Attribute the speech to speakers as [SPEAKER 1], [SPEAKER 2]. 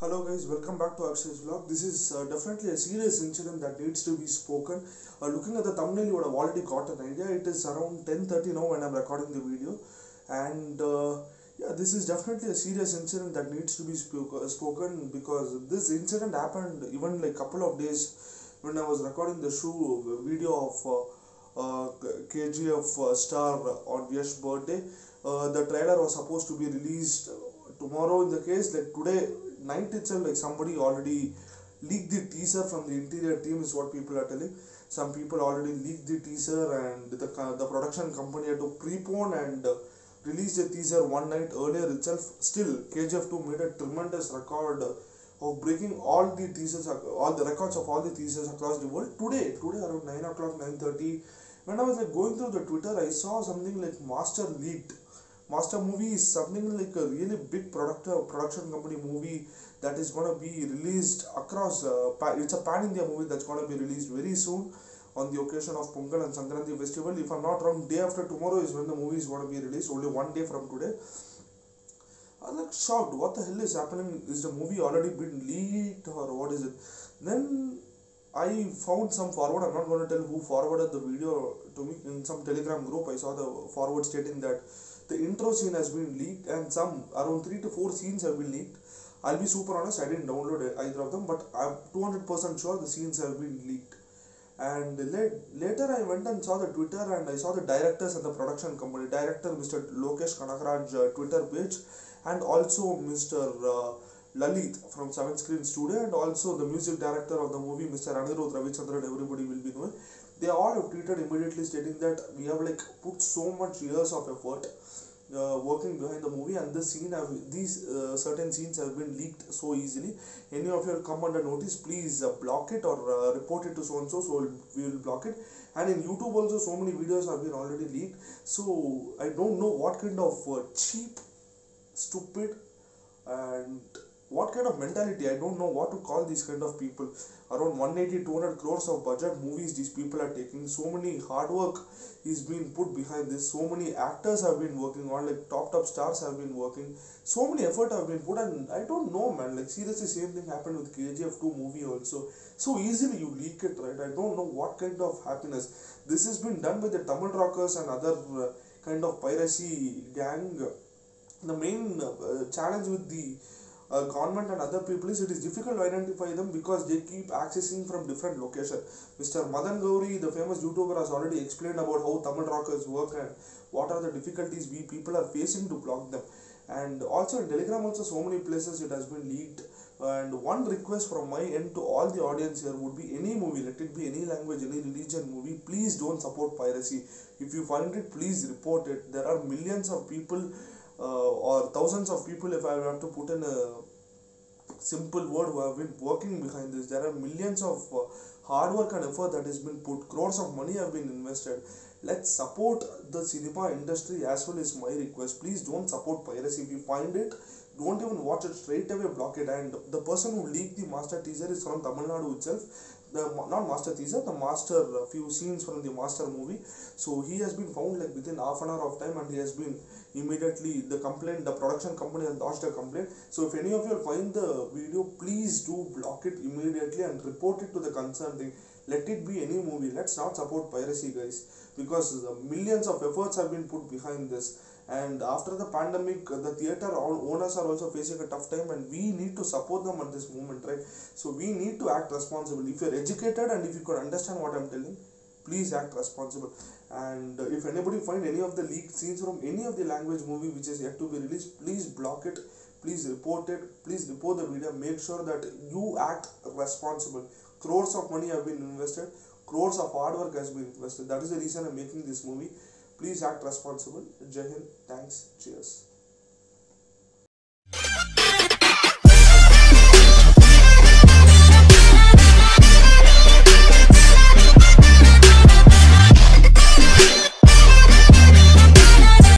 [SPEAKER 1] Hello guys, welcome back to Akshay's vlog. This is definitely a serious incident that needs to be spoken. Looking at the thumbnail, you would have already got an idea. It is around 10:30 now when I'm recording the video, and yeah, this is definitely a serious incident that needs to be spoken because this incident happened even like couple of days when I was recording the video of KGF star on Yash's birthday. The trailer was supposed to be released tomorrow. In the case like today night itself, like somebody already leaked the teaser from the interior team is what people are telling. Some people already leaked the teaser, and the production company had to prepone and release the teaser one night earlier itself. Still, KGF2 made a tremendous record of breaking all the teasers, all the records of all the teasers across the world. Today around 9 o'clock, 9:30, when I was like going through the Twitter, I saw something like Master leaked. Master movie is something like a really big production company movie that is going to be released across. It's a pan India movie that's going to be released very soon on the occasion of Pongal and Sankranti festival. If I'm not wrong, day after tomorrow is when the movie is going to be released. Only one day from today. I was like shocked. What the hell is happening? Is the movie already been leaked or what is it? Then I found some forward. I'm not going to tell who forwarded the video to me. In some Telegram group, I saw the forward stating that the intro scene has been leaked and some around 3 to 4 scenes have been leaked. I'll be super honest, I didn't download either of them, but I'm 200% sure the scenes have been leaked. And later I went and saw the Twitter, and I saw the directors and the production company. Director Mr. Lokesh Kanagaraj Twitter page, and also Mr. Lalit from Seven Screen Studio, and also the music director of the movie, Mr. Anirudh Ravichandran, everybody will be knowing. They all have tweeted immediately stating that we have like put so much years of effort working behind the movie, and these certain scenes have been leaked so easily. Any of you come under notice, please block it or report it to so and so, so we will block it. And in YouTube also, so many videos have been already leaked. So I don't know what kind of cheap, stupid, and what kind of mentality, I don't know what to call these kind of people. Around 180-200 crores of budget movies these people are taking. So many hard work is being put behind this. So many actors have been working on, like top stars have been working. So many effort have been put, and I don't know, man. Like seriously, same thing happened with KGF2 movie also. So easily you leak it, right? I don't know what kind of happiness. This has been done by the Tamil rockers and other kind of piracy gang. The main challenge with the government and other people is it is difficult to identify them because they keep accessing from different locations. Mr. Madan Gauri, the famous YouTuber, has already explained about how Tamil rockers work and what are the difficulties we people are facing to block them. And also in Telegram also, so many places it has been leaked. And one request from my end to all the audience here would be, any movie, let it be any language, any religion movie, please don't support piracy. If you find it, please report it. There are millions of people or thousands of people, if I have to put in a simple word, who have been working behind this. There are millions of hard work and effort that has been put. Crores of money have been invested. Let's support the cinema industry as well, is my request. Please don't support piracy. If you find it, don't even watch it, straight away block it. And the person who leaked the master teaser is from Tamil Nadu itself. The not master teaser, the master few scenes from the master movie. So he has been found like within half an hour of time, and he has been immediately, the production company has lodged a complaint. So if any of you find the video, please do block it immediately and report it to the concerned thing. Let it be any movie. Let's not support piracy, guys, because millions of efforts have been put behind this. And after the pandemic, the theater owners are also facing a tough time, and we need to support them at this moment, right? So we need to act responsible. If you're educated and if you could understand what I'm telling, please act responsible. And if anybody find any of the leaked scenes from any of the language movie which is yet to be released, please block it, please report it, please report the video. Make sure that you act responsible. Crores of money have been invested, crores of hard work has been invested. That is the reason I'm making this movie. Please act responsible. Jai Hind. Thanks. Cheers.